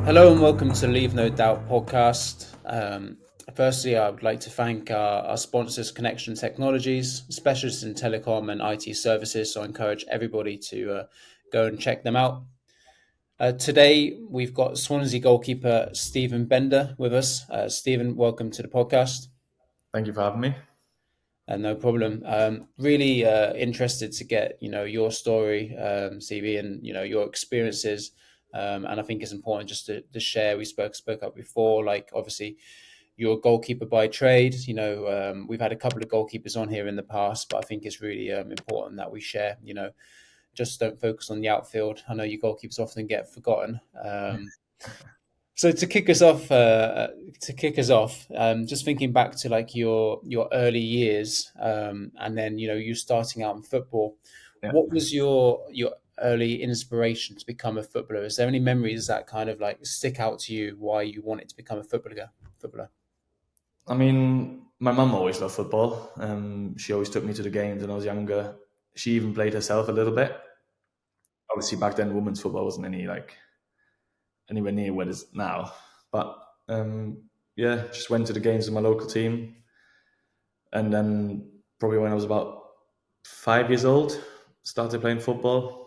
Hello and welcome to Leave No Doubt podcast. Firstly, I would like to thank our sponsors, Connection Technologies, specialists in telecom and IT services. So I encourage everybody to go and check them out. Today, we've got Swansea goalkeeper Steven Benda with us. Steven, welcome to the podcast. Thank you for having me. No problem. Really interested to get your story, CV, and your experiences. And I think it's important just to share. We spoke up before. Like obviously, you're a goalkeeper by trade. We've had a couple of goalkeepers on here in the past, but I think it's really important that we share. Just don't focus on the outfield. I know you goalkeepers often get forgotten. So to kick us off, just thinking back to like your early years, and then you starting out in football. Yeah. What was your early inspiration to become a footballer? Is there any memories that kind of like stick out to you why you wanted to become a footballer? I mean, my mum always loved football. She always took me to the games when I was younger. She even played herself a little bit. Obviously, back then, women's football wasn't anywhere near what it is now. But yeah, just went to the games with my local team, and then probably when I was about 5 years old, started playing football.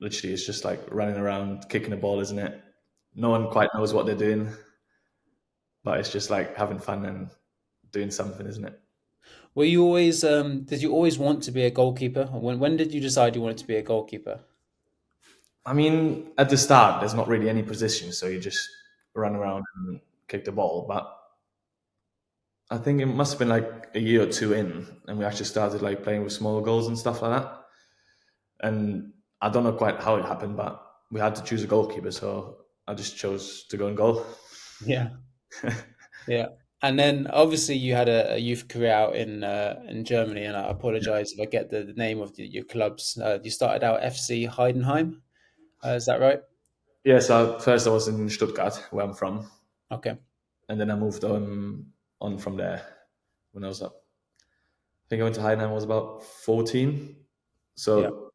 Literally, it's just like running around, kicking the ball, isn't it? No one quite knows what they're doing, but it's just like having fun and doing something, isn't it? Were you always did you always want to be a goalkeeper? When did you decide you wanted to be a goalkeeper? I mean, at the start, there's not really any position, so you just run around and kick the ball. But I think it must have been like a year or two in, and we actually started like playing with small goals and stuff like that. And I don't know quite how it happened, but we had to choose a goalkeeper, so I just chose to go and goal. Yeah. Yeah, and then obviously you had a youth career out in Germany, and I apologize if I get the name of your clubs. You started out FC Heidenheim, is that right? Yeah, so first I was in Stuttgart, where I'm from, Okay, and then I moved on from there when I was up. I think I went to Heidenheim when I was about 14. yeah, So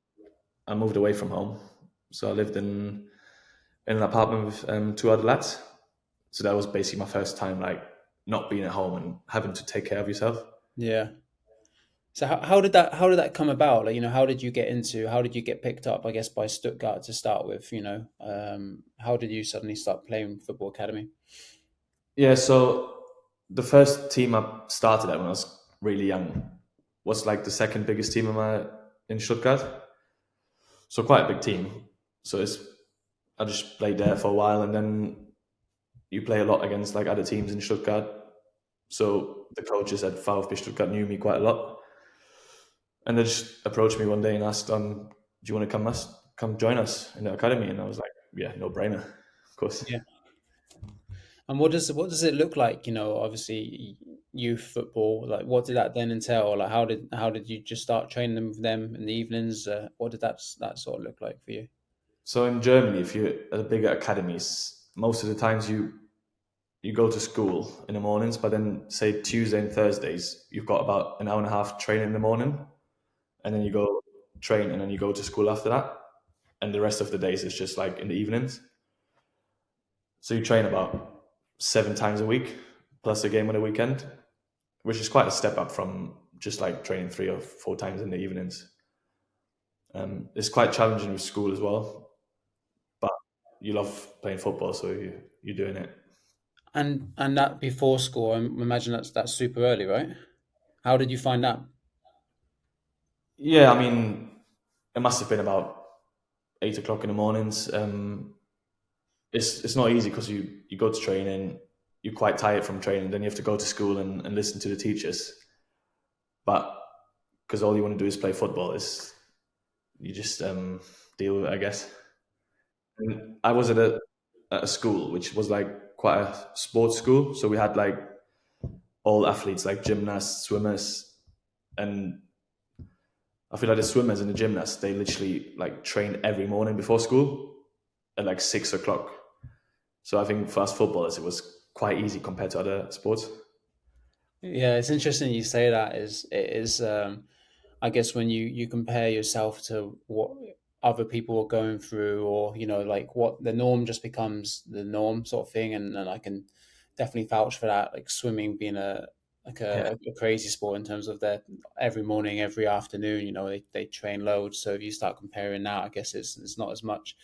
I moved away from home. So I lived in an apartment with two other lads. So that was basically my first time like not being at home and having to take care of yourself. yeah. So how did that come about? Like, how did you get picked up? I guess by Stuttgart to start with. How did you suddenly start playing football academy? Yeah, so the first team I started at when I was really young was like the second biggest team in Stuttgart. So quite a big team. So I just played there for a while, and then you play a lot against like other teams in Stuttgart. So the coaches at VfB Stuttgart knew me quite a lot, and they just approached me one day and asked, "Do you want to come join us in the academy?" And I was like, "Yeah, no brainer, of course." Yeah. And what does it look like? Obviously youth football. Like, what did that then entail? Like, how did you just start training them with them in the evenings? What did that sort of look like for you? So in Germany, if you're at the bigger academies, most of the times you go to school in the mornings, but then say Tuesday and Thursdays, you've got about an hour and a half training in the morning, and then you go train, and then you go to school after that, and the rest of the days is just like in the evenings. So you train about 7 times a week, plus a game on the weekend, which is quite a step up from just like training 3 or 4 times in the evenings. It's quite challenging with school as well, but you love playing football, so you're doing it. And that before school, I imagine that's super early, right? How did you find that? Yeah, I mean, it must have been about 8 o'clock in the mornings. It's not easy because you go to training, you're quite tired from training, then you have to go to school and listen to the teachers. But because all you want to do is play football, is you just deal with it, I guess. And I was at a school which was like quite a sports school, so we had like all athletes, like gymnasts, swimmers, and I feel like the swimmers and the gymnasts, they literally like train every morning before school at like 6 o'clock. So I think for us footballers, it was quite easy compared to other sports. Yeah, it's interesting you say that. I guess when you compare yourself to what other people are going through, or like what the norm just becomes the norm sort of thing. And I can definitely vouch for that. Like swimming being Yeah, a crazy sport in terms of their every morning, every afternoon. They train loads. So if you start comparing now, I guess it's not as much.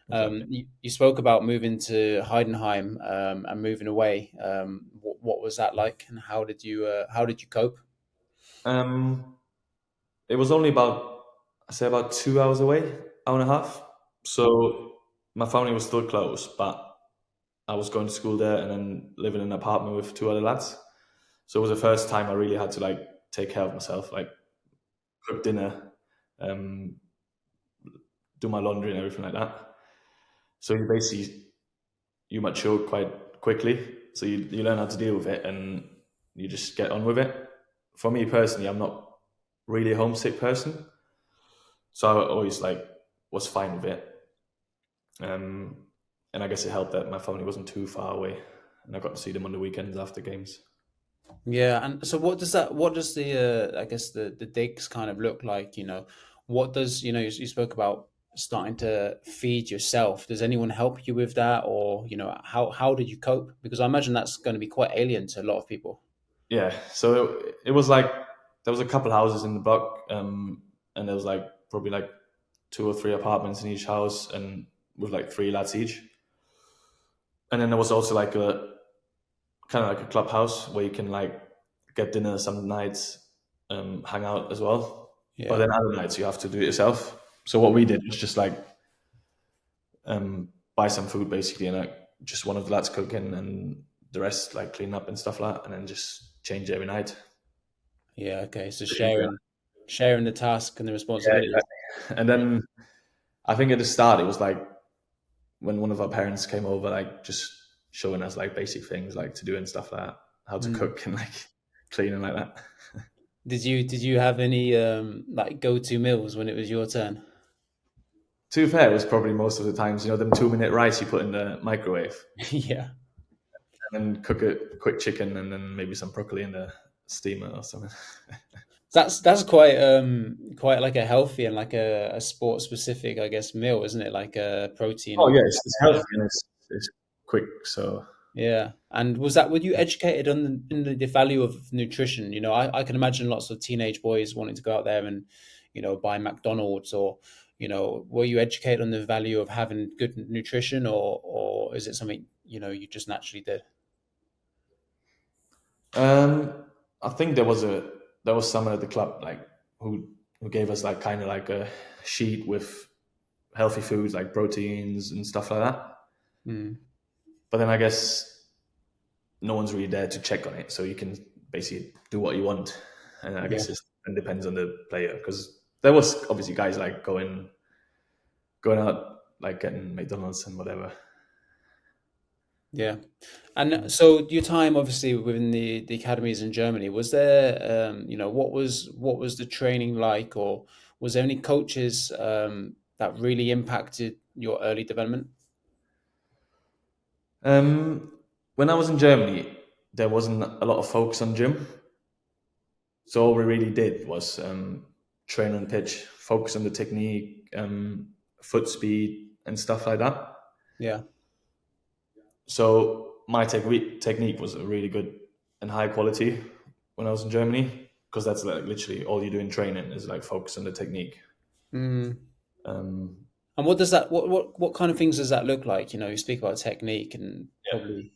exactly. You spoke about moving to Heidenheim and moving away. What was that like, and how did you cope? Um, it was only about, I say, about 2 hours away, hour and a half. So my family was still close, but I was going to school there and then living in an apartment with two other lads. So it was the first time I really had to like take care of myself, like cook dinner, um, do my laundry and everything like that. So you basically you mature quite quickly. So you learn how to deal with it and you just get on with it. For me personally, I'm not really a homesick person, so I always like was fine with it. Um, and I guess it helped that my family wasn't too far away, and I got to see them on the weekends after games. Yeah, and so what does the I guess the digs kind of look like, What does, you spoke about starting to feed yourself. Does anyone help you with that, or, how did you cope? Because I imagine that's going to be quite alien to a lot of people. Yeah, so it was like there was a couple houses in the block, and there was like probably like two or three apartments in each house, and with like three lads each. And then there was also like a kind of like a clubhouse where you can like get dinner some nights, hang out as well. But Yeah. then other nights you have to do it yourself. So what we did was just like buy some food basically, and like just one of the lads cooking, and the rest like clean up and stuff like that, and then just change every night. Yeah, okay. So Pretty easy, sharing the task and the yeah, responsibilities. exactly. And then I think at the start it was like when one of our parents came over, like just showing us like basic things like to do and stuff like that, how to Mm. cook and like clean and like that. Did you have any like go-to meals when it was your turn? To be fair, it was probably most of the times, them 2 minute rice you put in the microwave Yeah. and then cook a quick chicken and then maybe some broccoli in the steamer or something. That's quite like a healthy and like a sport specific, I guess, meal, isn't it? Like a Oh protein. yeah, it's healthy and it's quick. So Yeah. And were you educated on the value of nutrition? I can imagine lots of teenage boys wanting to go out there and, buy McDonald's, or, were you educated on the value of having good nutrition, or is it something, you just naturally did? um, I think there was someone at the club like who gave us like kind of like a sheet with healthy foods like proteins and stuff like that. Mm. But then I guess no one's really there to check on it, so you can basically do what you want. And I Yeah. guess it depends on the player because there was obviously guys like going out like getting McDonald's and whatever. Yeah. And so your time obviously within the academies in Germany, was there what was the training like, or was there any coaches that really impacted your early development? When I was in Germany, there wasn't a lot of focus on gym, so all we really did was train on the pitch, focus on the technique, foot speed, and stuff like that. Yeah. So my technique was really good and high quality when I was in Germany because that's like literally all you do in training is like focus on the technique. Mm. Um, And what does that what kind of things does that look like? You speak about technique, and yeah, probably,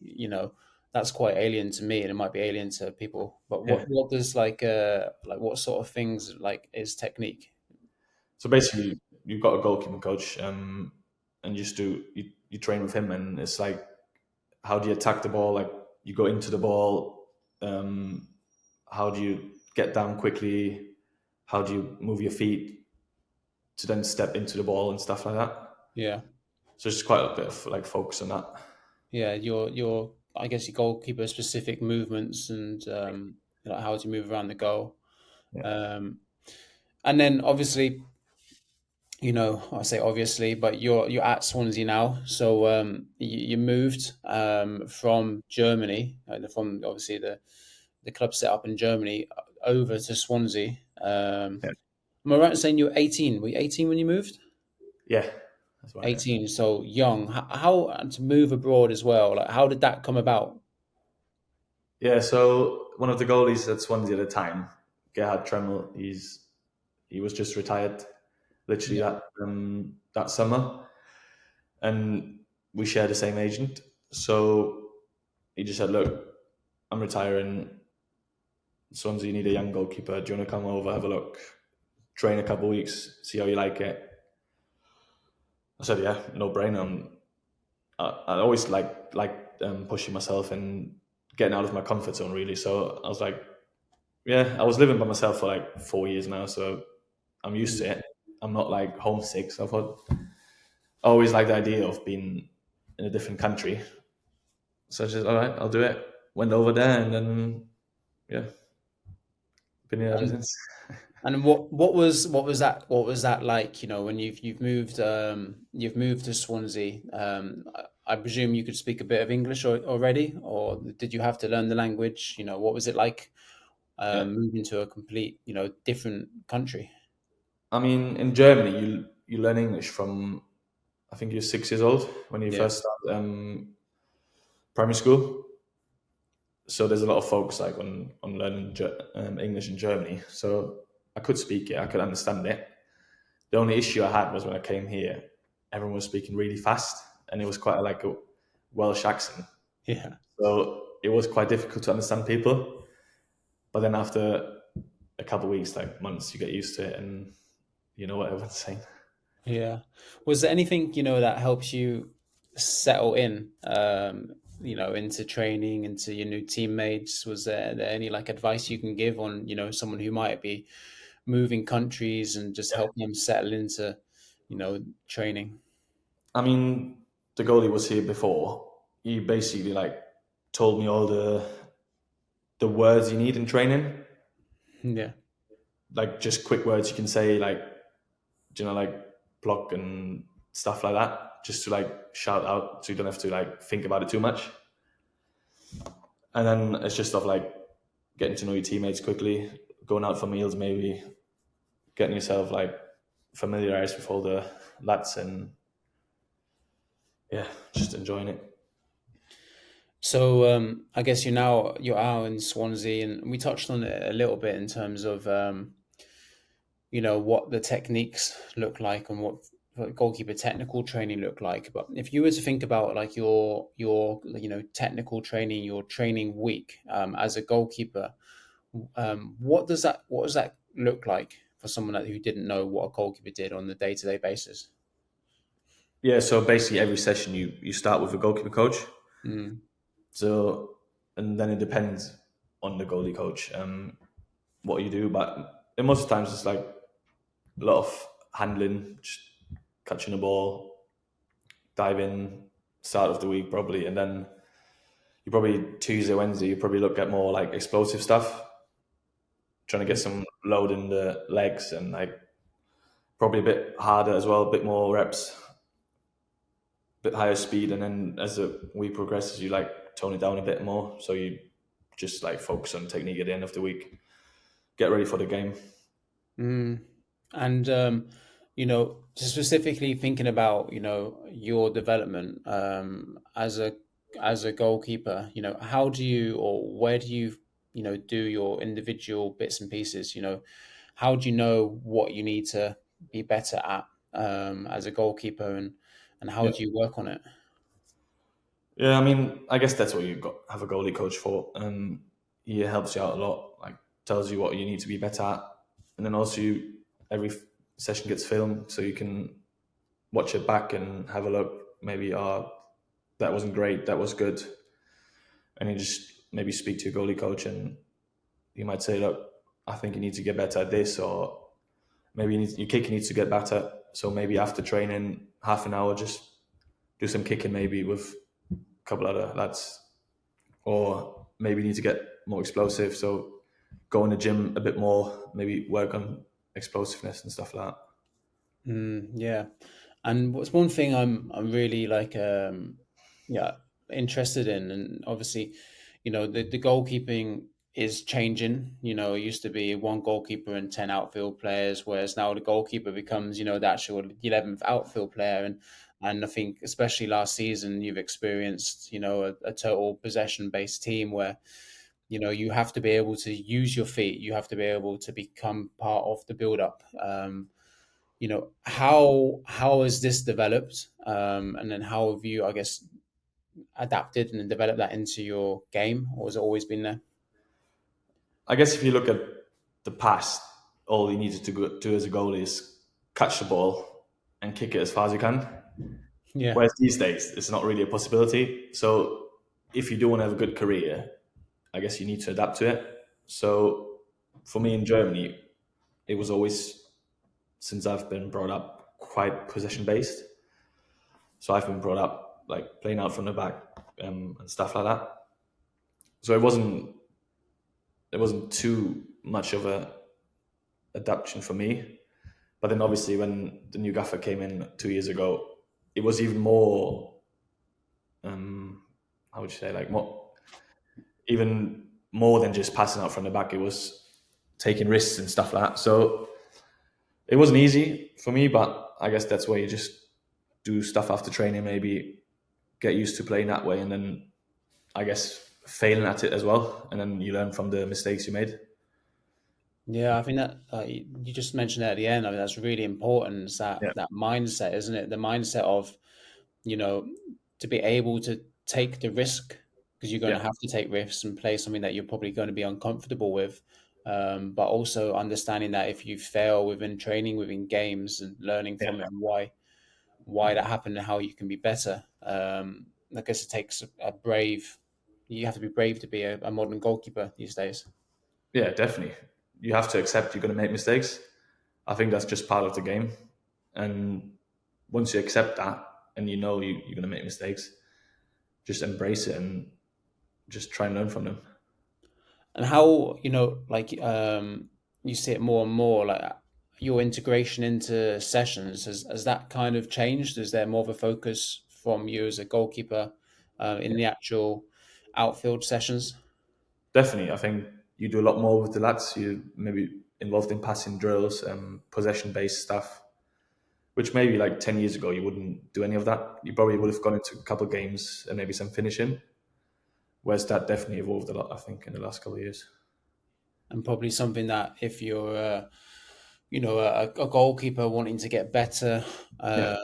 that's quite alien to me, and it might be alien to people. But yeah. what does like what sort of things like is technique? So basically, you've got a goalkeeping coach, and you train with him, and it's like how do you attack the ball? Like you go into the ball. Um, how do you get down quickly? How do you move your feet to then step into the ball and stuff like that? Yeah. So it's just quite a bit of like focus on that. Yeah, your I guess your goalkeeper specific movements, and how to move around the goal. Yeah, Um, and then obviously, I say obviously, but you're at Swansea now, so you moved from Germany, from obviously the club set up in Germany, over to Swansea. yeah, Am I right in saying you were 18? Were you 18 when you moved? Yeah, that's right. Yeah. 18, so young. How and to move abroad as well? Like, how did that come about? Yeah, so one of the goalies at Swansea at the time, Gerhard Tremmel, he was just retired literally Yeah, that summer, and we share the same agent. So he just said, "Look, I'm retiring. Swansea, you need a young goalkeeper. Do you want to come over, have a look, train a couple of weeks, see how you like it?" I said, "Yeah, no brainer." I always like pushing myself and getting out of my comfort zone, really. So I was like, "Yeah." I was living by myself for like 4 years now, so I'm used to it. I'm not like homesick. So I thought I always liked the idea of being in a different country. So I just, all right, I'll do it. Went over there, and then yeah, been here ever and since. and what was that like? You know, when you've moved to Swansea. I presume you could speak a bit of English already, or did you have to learn the language? You know, what was it like Yeah, moving to a complete different country? I mean, in Germany, you learn English from I think you're 6 years old when you Yeah, first start primary school. So there's a lot of focus like on learning English in Germany. So I could speak it, I could understand it. The only issue I had was when I came here, everyone was speaking really fast, and it was quite like a Welsh accent. yeah, So it was quite difficult to understand people. But then after a couple of weeks, like months, you get used to it, and you know what everyone's saying. yeah. Was there anything that helps you settle in, into training, into your new teammates? Was there any like advice you can give on someone who might be moving countries and just help them settle into training? I mean, the goalie was here before. He basically like told me all the words you need in training, Yeah, like just quick words you can say, like like block and stuff like that, just to like shout out, so you don't have to like think about it too much. And then it's just stuff like getting to know your teammates quickly, going out for meals, maybe getting yourself like familiarized with all the lads, and yeah, just enjoying it. so I guess you're out in Swansea, and we touched on it a little bit in terms of what the techniques look like and what goalkeeper technical training look like. But if you were to think about like your technical training, your training week as a goalkeeper, what does that look like for someone who didn't know what a goalkeeper did on the day-to-day basis? Yeah, so basically every session you start with a goalkeeper coach. Mm, So and then it depends on the goalie coach what you do, but in most of the times it's like a lot of handling, just catching the ball, diving, start of the week probably, and then you probably Tuesday, Wednesday, you probably look at more like explosive stuff, trying to get some load in the legs, and like probably a bit harder as well, a bit more reps, a bit higher speed, and then as the week progresses, you like tone it down a bit more, so you just like focus on technique at the end of the week, get ready for the game. mm. And specifically thinking about your development as a goalkeeper, how do you or where do you do your individual bits and pieces? How do you know what you need to be better at as a goalkeeper, and how Yeah. do you work on it? Yeah, I mean, I guess that's what you got have a goalie coach for. He helps you out a lot, like tells you what you need to be better at, and then also every session gets filmed, so you can watch it back and have a look. Maybe, that wasn't great, that was good, and you just maybe speak to your goalie coach, and you might say, look, I think you need to get better at this, or maybe your kick needs to get better. So maybe after training, half an hour, just do some kicking, maybe with a couple other lads, or maybe need to get more explosive. So go in the gym a bit more, maybe work on explosiveness and stuff like that. Yeah, and what's one thing I'm really like yeah interested in, and obviously, the goalkeeping is changing. It used to be one goalkeeper and 10 outfield players, whereas now the goalkeeper becomes, the actual 11th outfield player. And I think especially last season, you've experienced, a total possession based team where, you have to be able to use your feet. You have to be able to become part of the build up. How has this developed? And then how have you, I guess, adapted and developed that into your game, or has it always been there? I guess if you look at the past, all you needed to do as a goalie is catch the ball and kick it as far as you can. Yeah. Whereas these days, it's not really a possibility. So if you do want to have a good career, I guess you need to adapt to it. So for me in Germany, it was always, since I've been brought up, quite possession based. So I've been brought up like playing out from the back and stuff like that. So it wasn't too much of a adaptation for me. But then obviously when the new gaffer came in 2 years ago, it was even more, how would you say, like more, even more than just passing out from the back. It was taking risks and stuff like that. So it wasn't easy for me, but I guess that's where you just do stuff after training, maybe get used to playing that way, and then I guess failing at it as well, and then you learn from the mistakes you made. Yeah, I think that you just mentioned that at the end. I mean, that's really important. Is Yeah, that mindset, isn't it? The mindset of, you know, to be able to take the risk, because you're going to yeah, have to take risks and play something that you're probably going to be uncomfortable with. But also understanding that if you fail within training, within games, and learning yeah, from it and why that happened and how you can be better. I guess it takes a brave. You have to be brave to be a modern goalkeeper these days. yeah. Definitely, you have to accept you're going to make mistakes. I think that's just part of the game, and once you accept that and you know you're going to make mistakes, just embrace it and just try and learn from them. And how, you see it more and more, like your integration into sessions, has that kind of changed? Is there more of a focus from you as a goalkeeper in the actual outfield sessions? Definitely, I think you do a lot more with the lads. You maybe involved in passing drills and possession based stuff, which maybe like 10 years ago you wouldn't do any of that. You probably would have gone into a couple of games and maybe some finishing. Whereas that definitely evolved a lot, I think, in the last couple of years. And probably something that if you're a goalkeeper wanting to get better Yeah,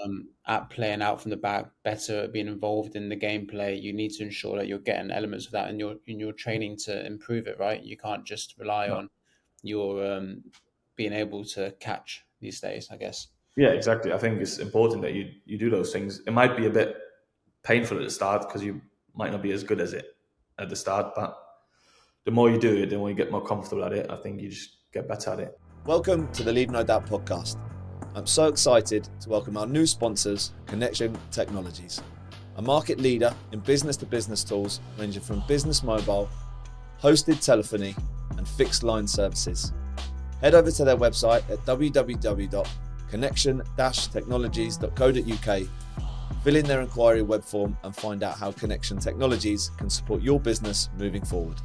at playing out from the back, better at being involved in the gameplay, you need to ensure that you're getting elements of that in your training to improve it, right? You can't just rely no. on your being able to catch these days, I guess. Yeah, exactly. I think it's important that you do those things. It might be a bit painful at the start because you might not be as good as it at the start, but the more you do it, the more you get more comfortable at it. I think you just get better at it. Welcome to the Leave No Doubt podcast. I'm so excited to welcome our new sponsors, Connection Technologies, a market leader in business-to-business tools ranging from business mobile, hosted telephony, and fixed line services. Head over to their website at www.connection-technologies.co.uk, fill in their inquiry web form and find out how Connection Technologies can support your business moving forward.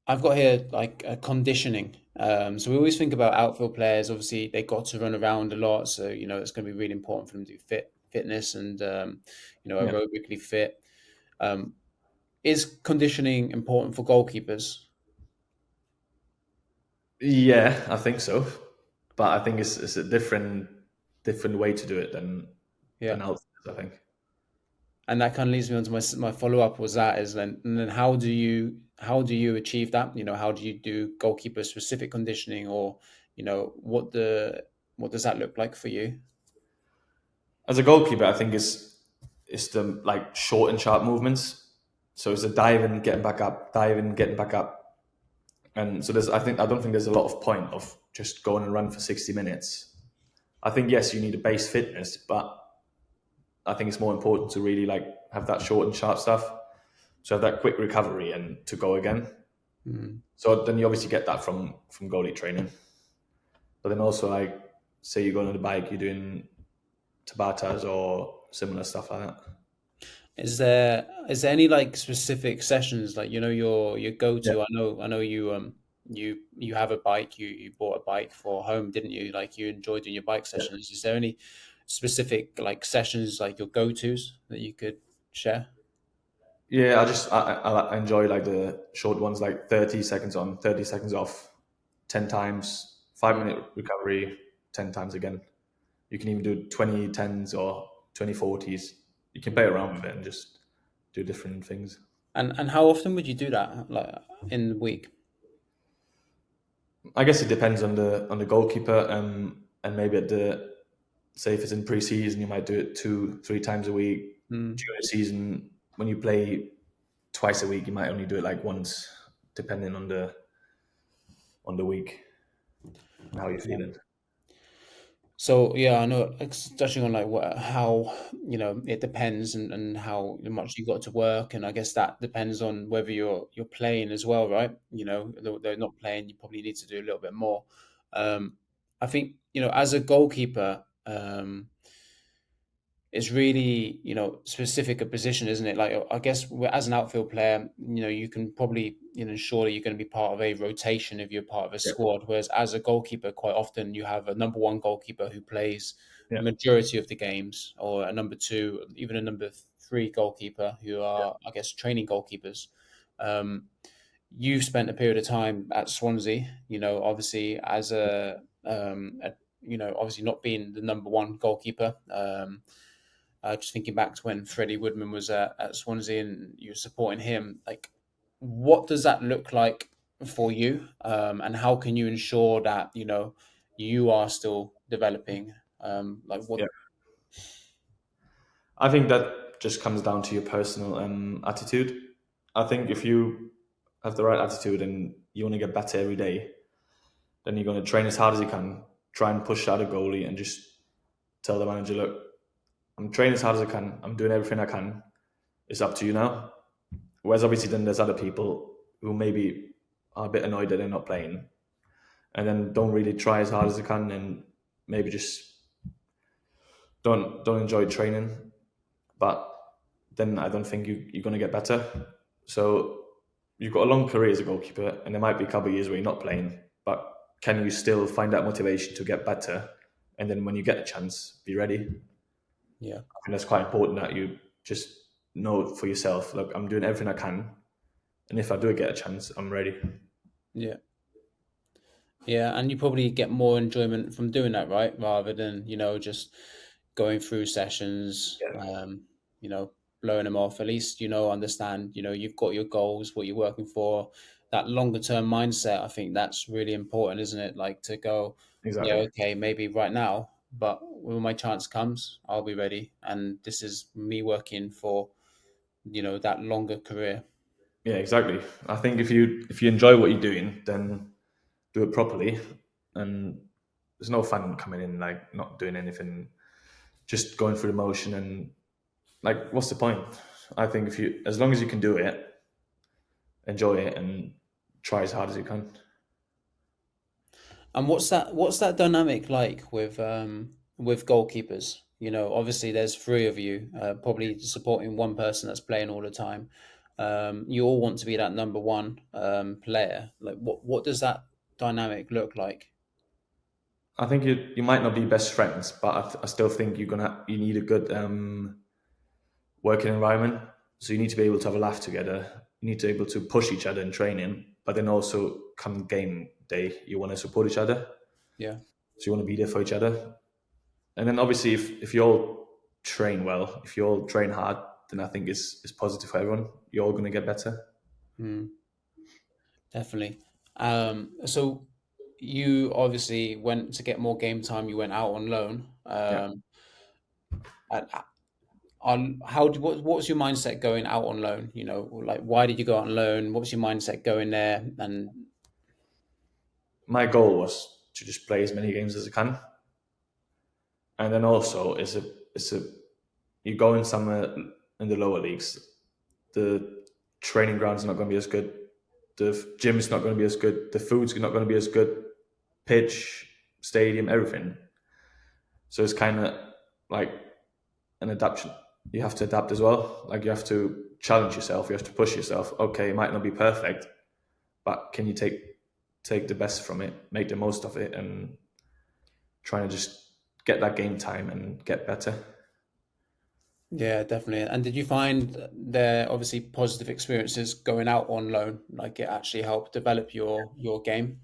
I've got here like conditioning. So we always think about outfield players. Obviously, they got to run around a lot, so it's going to be really important for them to do fitness and Yeah, aerobically fit. Um, is conditioning important for goalkeepers? yeah, I think so. But I think it's a different way to do it Yeah, than outsiders. I think. and that kind of leads me on to my follow up. Was that is then and then how do you achieve that? How do you do goalkeeper specific conditioning, or what does that look like for you? As a goalkeeper, I think it's the like short and sharp movements. So it's a diving, getting back up, diving, getting back up, and so I don't think there's a lot of point of just going and run for 60 minutes. I think yes, you need a base fitness, but I think it's more important to really like have that short and sharp stuff. So have that quick recovery and to go again. Mm. So then you obviously get that from goalie training, but then also like say you're going on the bike, you're doing Tabatas or similar stuff like that. Is there any like specific sessions like your go Yeah. to? I know you have a bike. You bought a bike for home, didn't you? Like you enjoy doing your bike Yeah. sessions. Is there any specific like sessions like your go tos that you could share? Yeah, I enjoy like the short ones, like 30 seconds on, 30 seconds off, 10 times, 5 minute recovery, 10 times again. You can even do 20 10s or 20 40s. You can play around with it and just do different things. And how often would you do that like in the week? I guess it depends on the goalkeeper, and maybe at the say if it's in pre-season, you might do it 2 3 times a week. Mm. During the season, when you play twice a week, you might only do it like once, depending on the week and how you're Yeah. feeling. So yeah, I know. Touching on like how it depends and how much you got to work, and I guess that depends on whether you're playing as well, right? Though they're not playing, you probably need to do a little bit more. I think as a goalkeeper, it's really specific a position, isn't it? Like I guess as an outfield player, you can probably ensure that you're going to be part of a rotation if you're part of a Yeah, squad. Whereas as a goalkeeper, quite often you have a number one goalkeeper who plays yeah, majority of the games, or a number two, even a number three goalkeeper who are, I guess, training goalkeepers. Um, you've spent a period of time at Swansea, obviously as obviously not being the number one goalkeeper. Just thinking back to when Freddie Woodman was at Swansea and you were supporting him, like what does that look like for you? And how can you ensure that, you are still developing? Like what? yeah. I think that just comes down to your personal attitude. I think if you have the right attitude and you want to get better every day, then you're going to train as hard as you can, try and push out a goalie, and just tell the manager, look, I'm training as hard as I can, I'm doing everything I can. It's up to you now. Whereas obviously then there's other people who maybe are a bit annoyed that they're not playing, and then don't really try as hard as they can, and maybe just don't enjoy training. But then I don't think you're going to get better. So you've got a long career as a goalkeeper, and there might be a couple of years where you're not playing, but can you still find that motivation to get better? And then when you get a chance, be ready. I Yeah, think that's quite important that you just know for yourself, look, I'm doing everything I can. And if I do get a chance, I'm ready. yeah, yeah. And you probably get more enjoyment from doing that, right? Rather than just going through sessions, Yeah, you know, blowing them off. At least understand. You've got your goals, what you're working for. That longer term mindset, I think that's really important, isn't it? Like to go, yeah, exactly. okay, maybe right now, but when my chance comes, I'll be ready. And this is me working for that longer career. Yeah, exactly. I think if you enjoy what you're doing, then do it properly. And there's no fun coming in like not doing anything, just going through the motion, and like what's the point? I think if you as long as you can do it, enjoy it and try as hard as you can. And what's that dynamic like with goalkeepers? Obviously there's three of you, probably supporting one person that's playing all the time. You all want to be that number one player. Like what does that dynamic look like? I think you might not be best friends, but I still think you need a good working environment. So you need to be able to have a laugh together. You need to be able to push each other in training, but then also come game day, you want to support each other. Yeah, So you want to be there for each other. And then obviously, if you all train well, if you all train hard, then I think it's positive for everyone. You're all going to get better. mm, definitely. So you obviously went to get more game time. You went out on loan. Yeah. At, on how what was your mindset going out on loan? Like why did you go out on loan? What was your mindset going there? And My goal was to just play as many games as I can, and then also it's a you go in somewhere in the lower leagues, the training ground's not going to be as good, the gym is not going to be as good, the food's not going to be as good, pitch, stadium, everything. So it's kind of like an you have to adapt as well. Like you have to challenge yourself. You have to push yourself. Okay, it might not be perfect, but can you take the best from it, make the most of it, and try to just get that game time and get better. Yeah, definitely. And did you find there obviously positive experiences going out on loan, like it actually helped develop your game?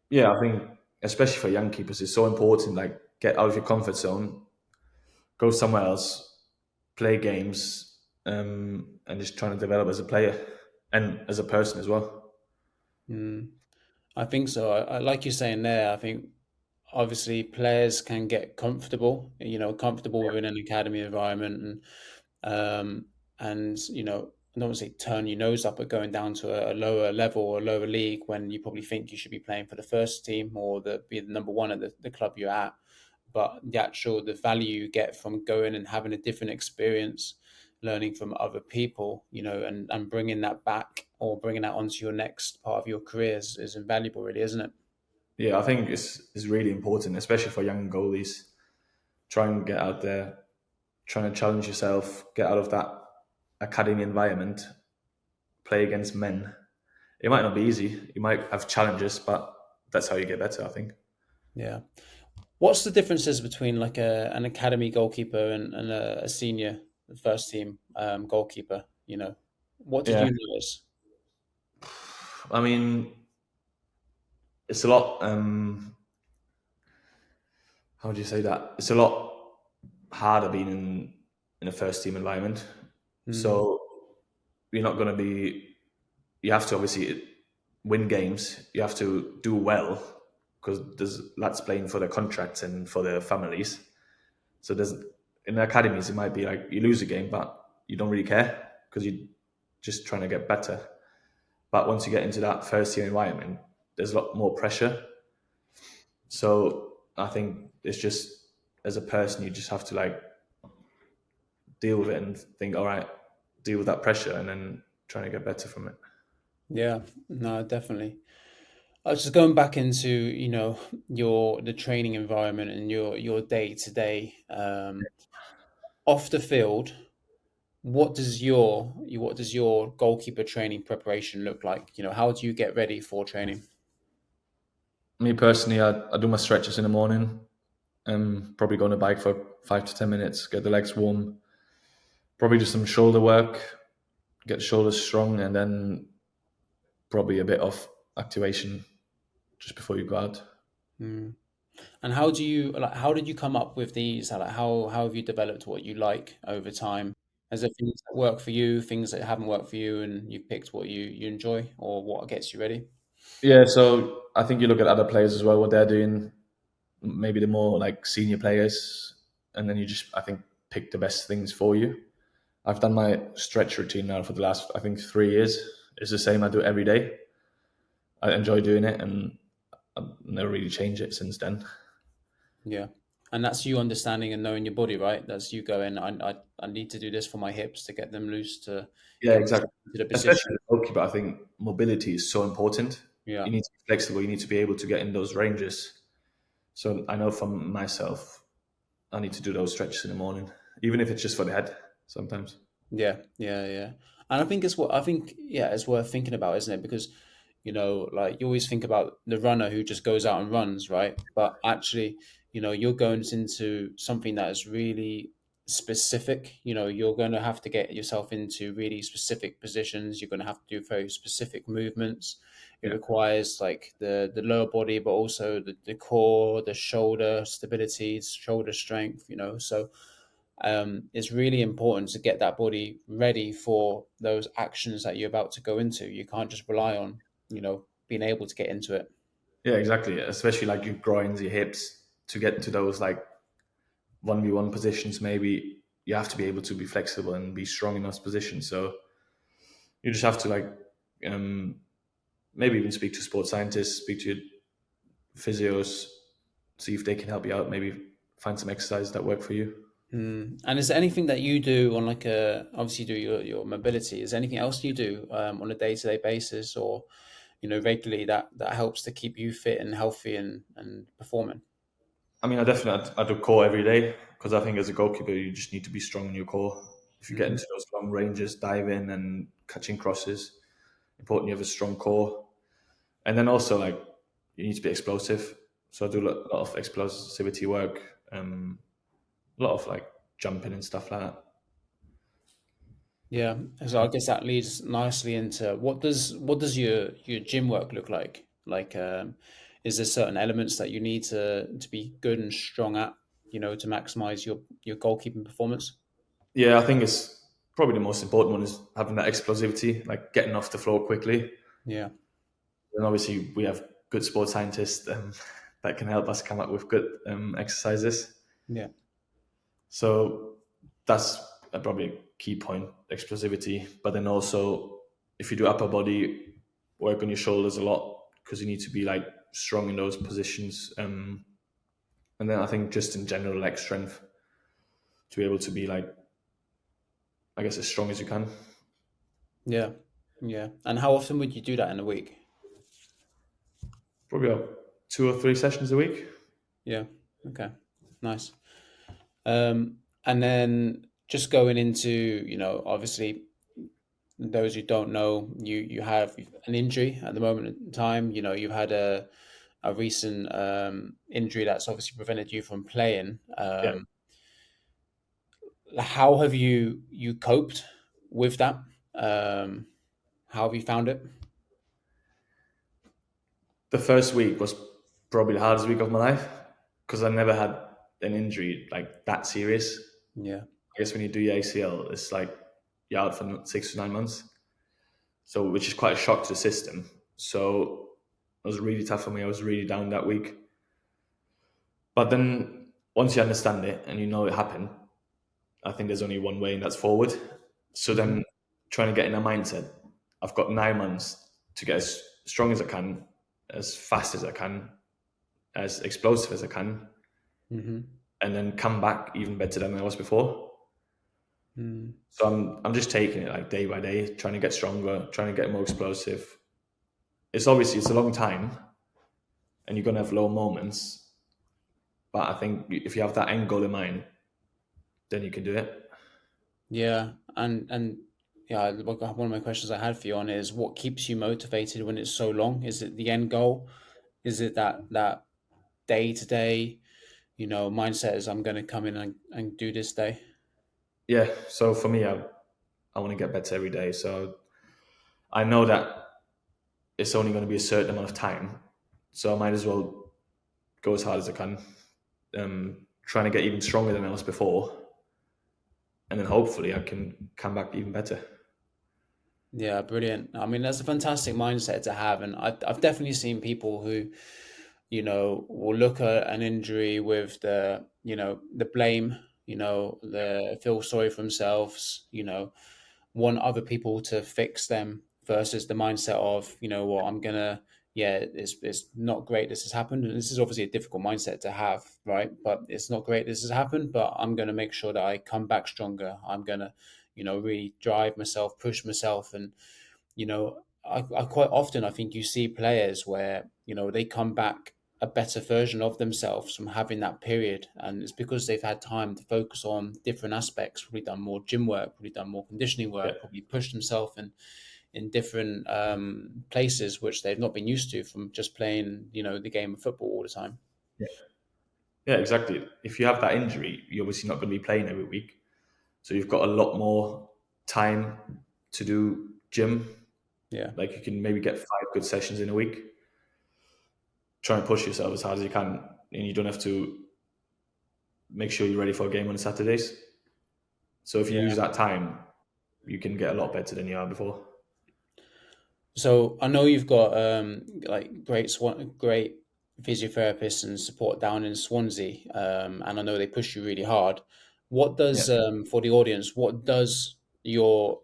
Yeah, I think especially for young keepers, it's so important. Like get out of your comfort zone, go somewhere else, play games, and just trying to develop as a player and as a person as well. Mm, I think so. I like you're saying there. I think obviously players can get comfortable, comfortable within an academy environment, and I don't want to say turn your nose up at going down to a lower level or a lower league when you probably think you should be playing for the first team or be the number one at the club you're at. But the value you get from going and having a different experience, learning from other people, and bringing that back or bringing that onto your next part of your career is invaluable, really, isn't it? Yeah, I think it's really important, especially for young goalies. Try and get out there, trying to challenge yourself, get out of that academy environment, play against men. It might not be easy. You might have challenges, but that's how you get better, I think. Yeah. What's the differences between like an academy goalkeeper and a senior first team goalkeeper? What did Yeah, you notice? I mean, it's a lot. How do you say that? It's a lot harder being in a first team environment. Mm, So you're not going to be. You have to obviously win games. You have to do well because there's lads playing for their contracts and for their families. So there's in the academies it might be like you lose a game, but you don't really care because you're just trying to get better. But once you get into that first year environment, there's a lot more pressure. So I think it's just as a person, you just have to like deal with it and think, all right, deal with that pressure, and then trying to get better from it. yeah, no, definitely. I was just going back into, the training environment and your day to day off the field. What does your goalkeeper training preparation look like? How do you get ready for training? Me personally, I do my stretches in the morning. Probably go on a bike for 5 to 10 minutes, get the legs warm. Probably do some shoulder work, get the shoulders strong, and then probably a bit of activation just before you go out. Mm. And how did you come up with these? How have you developed what you like over time? Is there things that work for you, things that haven't worked for you, and you've picked what you enjoy or what gets you ready? Yeah, so I think you look at other players as well, what they're doing, maybe the more like senior players, and then you just, I think, pick the best things for you. I've done my stretch routine now for the last, I think, 3 years. It's the same. I do it every day. I enjoy doing it, and I've never really changed it since then. Yeah. And that's you understanding and knowing your body, right? That's you going, I need to do this for my hips to get them loose, to Yeah, get myself exactly. into the Especially position. as a goalkeeper, I think mobility is so important. Yeah. You need to be flexible. You need to be able to get in those ranges. So I know for myself, I need to do those stretches in the morning, even if it's just for the head sometimes. Yeah, yeah, yeah. And yeah, it's worth thinking about, isn't it? Because, like you always think about the runner who just goes out and runs, right? But actually, you're going into something that is really specific. You're going to have to get yourself into really specific positions. You're going to have to do very specific movements. It Yeah. requires like the lower body, but also the core, the shoulder stability, shoulder strength, so it's really important to get that body ready for those actions that you're about to go into. You can't just rely on, being able to get into it. Yeah, exactly. Especially like your groins, your hips, to get to those like 1v1 positions, maybe you have to be able to be flexible and be strong in those positions. So you just have to like um, maybe even speak to sports scientists, speak to your physios, see if they can help you out. Maybe find some exercises that work for you. And is there anything that you do on like obviously you do your mobility? Is there anything else you do on a day-to-day basis or, regularly that helps to keep you fit and healthy and performing? I mean, I do core every day because I think as a goalkeeper, you just need to be strong in your core. If you get Hmm. into those long ranges, diving and catching crosses, important you have a strong core. And then also, like, you need to be explosive. So I do a lot of explosivity work, a lot of like jumping and stuff like that. Yeah, so I guess that leads nicely into what does your gym work look like? Like, is there certain elements that you need to be good and strong at, to maximize your goalkeeping performance? Yeah, I think it's probably the most important one is having that explosivity, like getting off the floor quickly. Yeah. And obviously, we have good sports scientists that can help us come up with good exercises. Yeah. So that's probably a key point, explosivity. But then also, if you do upper body, work on your shoulders a lot because you need to be like strong in those positions. And then I think just in general, leg strength to be able to be like, I guess, as strong as you can. Yeah. Yeah. And how often would you do that in a week? Probably about 2 or 3 sessions a week. Yeah. Okay. Nice. And then just going into, obviously those who don't know, you have an injury at the moment in time. You've had a recent injury that's obviously prevented you from playing. Yeah. How have you coped with that? Um, how have you found it? The first week was probably the hardest week of my life because I never had an injury like that serious. Yeah. I guess when you do your ACL, it's like you're out for 6 to 9 months. So, which is quite a shock to the system. So, it was really tough for me. I was really down that week. But then once you understand it and you know it happened, I think there's only one way, and that's forward. So Mhm. then trying to get in a mindset, I've got 9 months to get as strong as I can, as fast as I can, as explosive as I can, Mhm. and then come back even better than I was before. Mm. So I'm just taking it like day by day, trying to get stronger, trying to get more explosive. It's obviously it's a long time, and you're gonna have low moments. But I think if you have that end goal in mind, then you can do it. Yeah, and yeah, one of my questions I had for you on is what keeps you motivated when it's so long? Is it the end goal? Is it that day to day, mindset is I'm going to come in and do this day? Yeah. So for me, I want to get better every day. So I know that it's only going to be a certain amount of time. So I might as well go as hard as I can, trying to get even stronger than I was before, and then hopefully I can come back even better. Yeah, brilliant. I mean, that's a fantastic mindset to have, and I've definitely seen people who, will look at an injury with the blame, the feel sorry for themselves, want other people to fix them versus the mindset of, what I'm gonna, yeah, it's not great this has happened. And this is obviously a difficult mindset to have, right? But it's not great this has happened, but I'm gonna make sure that I come back stronger. I'm gonna, really drive myself, push myself. And, I quite often I think you see players where, they come back a better version of themselves from having that period. And it's because they've had time to focus on different aspects, probably done more gym work, probably done more conditioning Yeah. work, probably pushed themselves in different places which they've not been used to from just playing, the game of football all the time. Yeah. Yeah, exactly. If you have that injury, you're obviously not going to be playing every week. So you've got a lot more time to do gym. Yeah. Like you can maybe get 5 good sessions in a week. Try and push yourself as hard as you can, and you don't have to make sure you're ready for a game on Saturdays. So if you Yeah. use that time, you can get a lot better than you are before. So I know you've got like great physiotherapists and support down in Swansea, and I know they push you really hard. What Yeah, does for the audience? What does your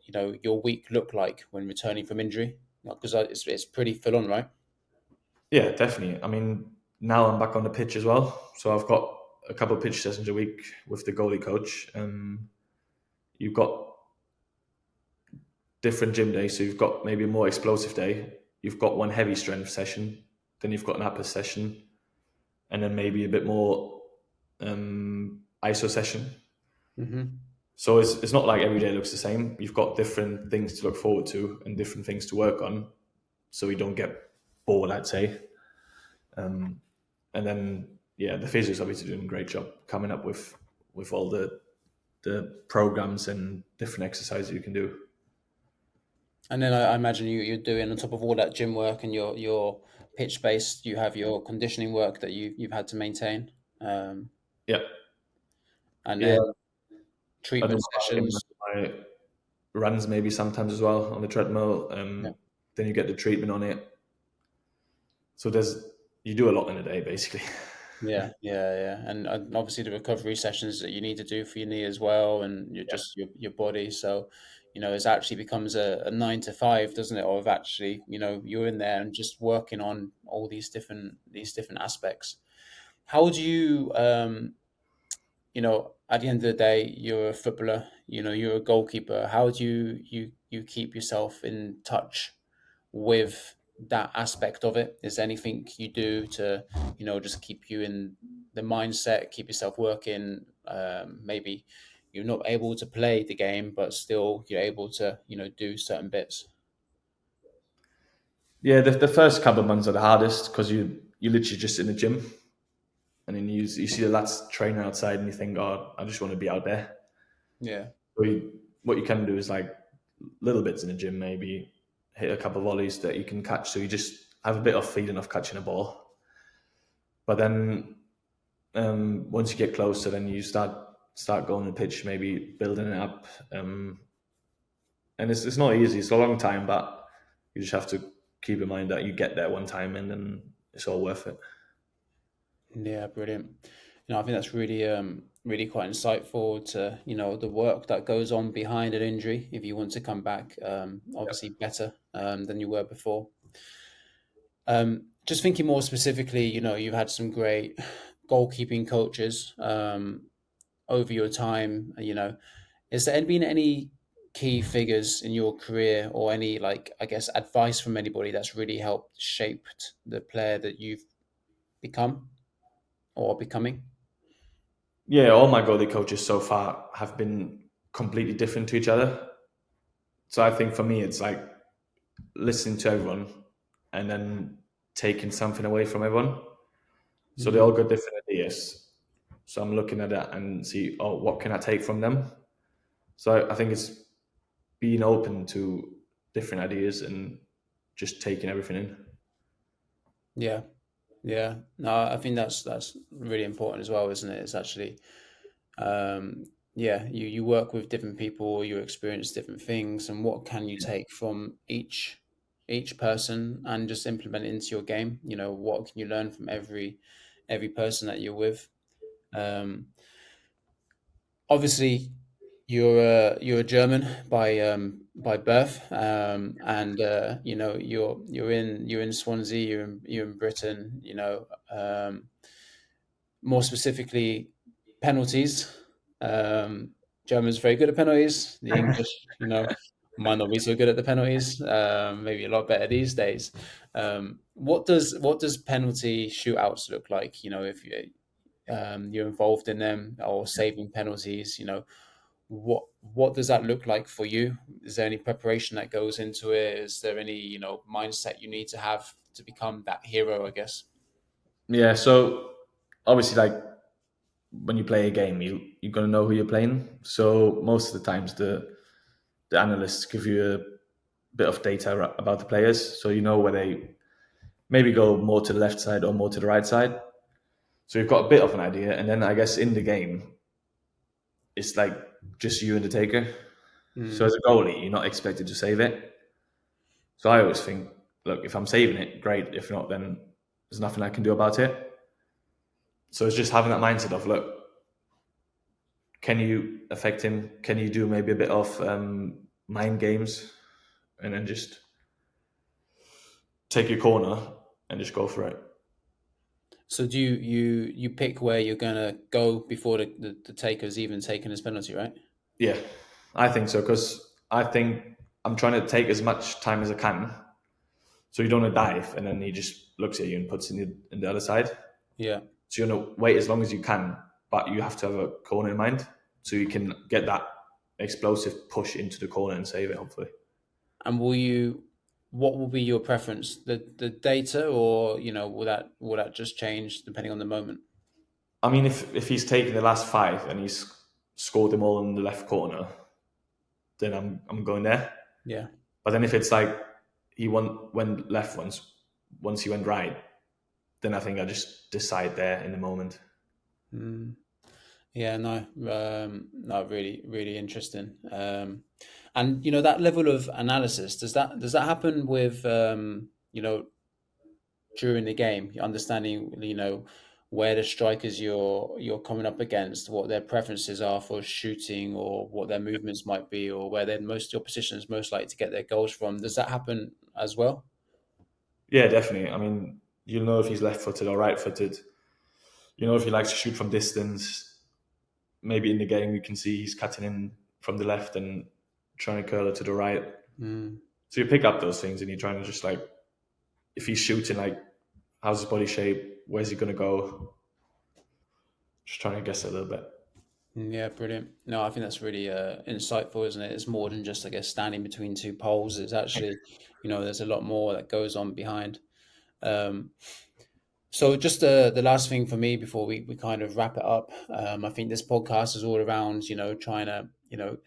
week look like when returning from injury? Because it's pretty full on, right? yeah, definitely. I mean, now I'm back on the pitch as well, so I've got a couple of pitch sessions a week with the goalie coach. You've got different gym days, so you've got maybe a more explosive day. You've got one heavy strength session, then you've got an upper session, and then maybe a bit more ISO session. Mm-hmm. So it's not like every day looks the same. You've got different things to look forward to and different things to work on, so you don't get bored, I'd say. And then the physios obviously doing a great job coming up with all the programs and different exercises you can do. And then I imagine you're doing, on top of all that gym work and your pitch based, you have your conditioning work that you've had to maintain. Yeah. And Yeah. then I do treatment sessions. my runs maybe sometimes as well on the treadmill. Yeah. Then you get the treatment on it. So you do a lot in a day basically. Yeah, and obviously the recovery sessions that you need to do for your knee as well, and just your body. So, it actually becomes a 9 to 5, doesn't it? Or if actually, you're in there and just working on all these different aspects. How do you, at the end of the day, you're a footballer. You're a goalkeeper. How do you keep yourself in touch with that aspect of it? Is there anything you do to, just keep you in the mindset, keep yourself working? Maybe you're not able to play the game, but still you're able to, do certain bits. Yeah, the first couple of months are the hardest because you literally just in the gym, and then you see the lads training outside, and you think, oh, I just want to be out there. Yeah. So what you can do is like little bits in the gym, maybe hit a couple of volleys that you can catch, so you just have a bit of feeling of catching a ball. But then once you get closer, then you start going on the pitch, maybe building it up. And it's not easy. It's a long time, but you just have to keep in mind that you get there one time, and then it's all worth it. Yeah, brilliant. I think that's really, really quite insightful to, the work that goes on behind an injury if you want to come back, obviously better than you were before. Just thinking more specifically, you've had some great goalkeeping coaches over your time. Has there been any key figures in your career, or any, like, I guess, advice from anybody that's really helped shaped the player that you've become or becoming? Yeah, all my goalie coaches so far have been completely different to each other. So I think for me, it's like listening to everyone and then taking something away from everyone. So they all got different ideas. So I'm looking at that and see, oh, what can I take from them? So I think it's being open to different ideas and just taking everything in. Yeah. Yeah. No, I think that's really important as well, isn't it? It's actually, you work with different people, you experience different things, and what can you take from each person and just implement it into your game? What can you learn from every person that you're with? Obviously, you're a German by birth, and you're in Swansea, you're in Britain. More specifically, penalties. German's very good at penalties. The English, might not be so good at the penalties. Maybe a lot better these days. What does penalty shootouts look like? If you're involved in them or saving penalties, what does that look like for you? Is there any preparation that goes into it? Is there any, mindset you need to have to become that hero, I guess? Yeah, so obviously, like when you play a game, you're gonna know who you're playing. So most of the times, the analysts give you a bit of data about the players, so you know where they maybe go more to the left side or more to the right side. So you've got a bit of an idea, and then I guess in the game, it's like just you and the taker. So as a goalie, you're not expected to save it. So I always think, look, if I'm saving it, great. If not, then there's nothing I can do about it. So it's just having that mindset of, look, can you affect him? Can you do maybe a bit of mind games, and then just take your corner and just go for it. So do you pick where you're gonna go before the taker's even taken his penalty, right? Yeah, I think so, because I think I'm trying to take as much time as I can, so you don't want to dive and then he just looks at you and puts in the other side. Yeah. So you want to wait as long as you can but you have to have a corner in mind so you can get that explosive push into the corner and save it, hopefully. And what will be your preference? The data, or will that just change depending on the moment? I mean, if he's taken the last 5 and he's scored them all in the left corner, then I'm going there. Yeah. But then if it's like he went left once he went right, then I think I just decide there in the moment. Mm. Yeah, no, no, really, really interesting. And that level of analysis, does that happen with during the game, understanding where the strikers you're coming up against, what their preferences are for shooting, or what their movements might be, or where your position is most likely to get their goals from. Does that happen as well? Yeah, definitely. I mean, you'll know if he's left-footed or right-footed. You know if he likes to shoot from distance. Maybe in the game you can see he's cutting in from the left and trying to curl it to the right. Mm. So you pick up those things and you're trying to just like, if he's shooting, like, how's his body shape? Where's he going to go? Just trying to guess a little bit. Yeah, brilliant. No, I think that's really insightful, isn't it? It's more than just, I guess, standing between two poles. It's actually, there's a lot more that goes on behind. Um, so just the last thing for me before we kind of wrap it up, I think this podcast is all around, trying to,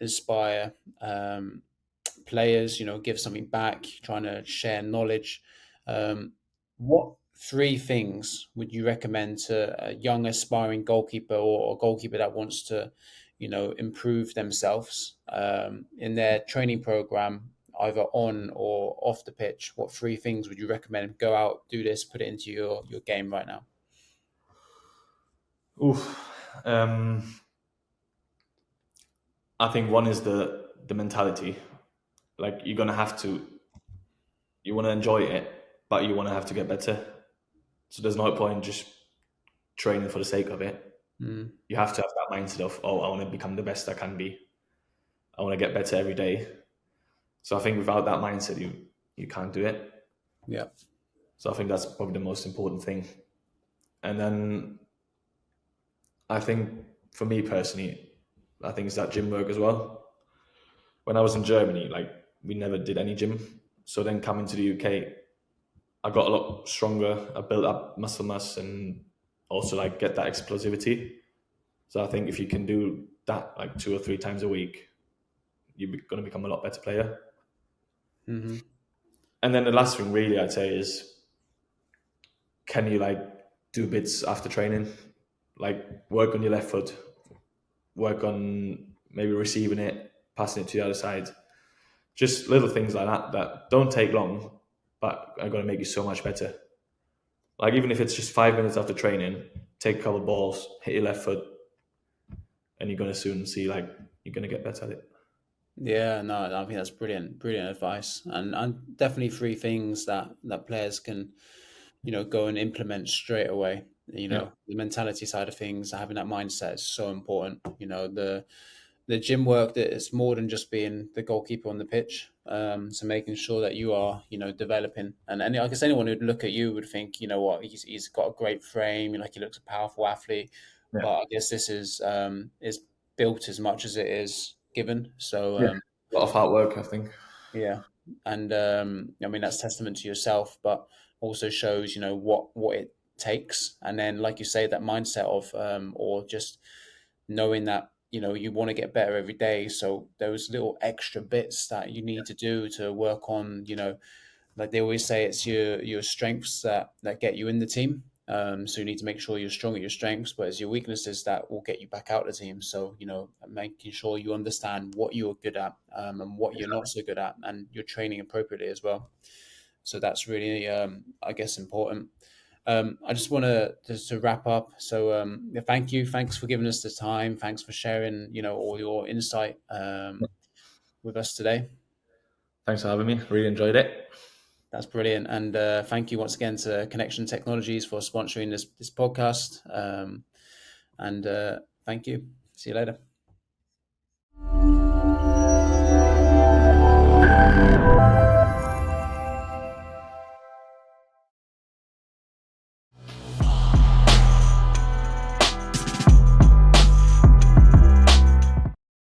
inspire players, give something back, trying to share knowledge. What 3 things would you recommend to a young aspiring goalkeeper, or a goalkeeper that wants to, improve themselves in their training program, either on or off the pitch? What 3 things would you recommend? Go out, do this, put it into your game right now. Oof. I think one is the mentality. Like, you're gonna have to, you want to enjoy it, but you want to have to get better. So there's no point just training for the sake of it. Mm, You have to have that mindset of, oh, I want to become the best I can be. I want to get better every day. So I think without that mindset, you can't do it. yeah. So I think that's probably the most important thing. And then I think for me personally, I think it's that gym work as well. When I was in Germany, like, we never did any gym. So then coming to the UK, I got a lot stronger. I built up muscle mass and also like get that explosivity. So I think if you can do that like 2 or 3 times a week, you're going to become a lot better player. Hmm. And then the last thing really I'd say is, can you like do bits after training? Like, work on your left foot, work on maybe receiving it, passing it to the other side. Just little things like that don't take long, but are going to make you so much better. Like, even if it's just 5 minutes after training, take a couple of balls, hit your left foot, and you're going to soon see like you're going to get better at it. Yeah, no, I think that's brilliant, brilliant advice, and definitely 3 things that players can, go and implement straight away. Yeah. The mentality side of things, having that mindset is so important. The gym work, that it's more than just being the goalkeeper on the pitch. So making sure that you are, developing, and I guess anyone who'd look at you would think, what, he's got a great frame, like he looks a powerful athlete, Yeah. but I guess this is built as much as it is given. So Yeah. A lot of hard work, I think. yeah, and I mean that's testament to yourself, but also shows what it takes, and then like you say, that mindset of or just knowing that you want to get better every day. So those little extra bits that you need to do to work on, like they always say, it's your strengths that get you in the team. So you need to make sure you're strong at your strengths, but it's your weaknesses that will get you back out of the team. So making sure you understand what you're good at, and what you're not so good at, and you're training appropriately as well. So that's really, I guess, important. I just want to wrap up. So yeah, thanks for giving us the time. Thanks for sharing, all your insight with us today. Thanks for having me. Really enjoyed it. That's brilliant. And thank you once again to Connection Technologies for sponsoring this podcast. And thank you. See you later.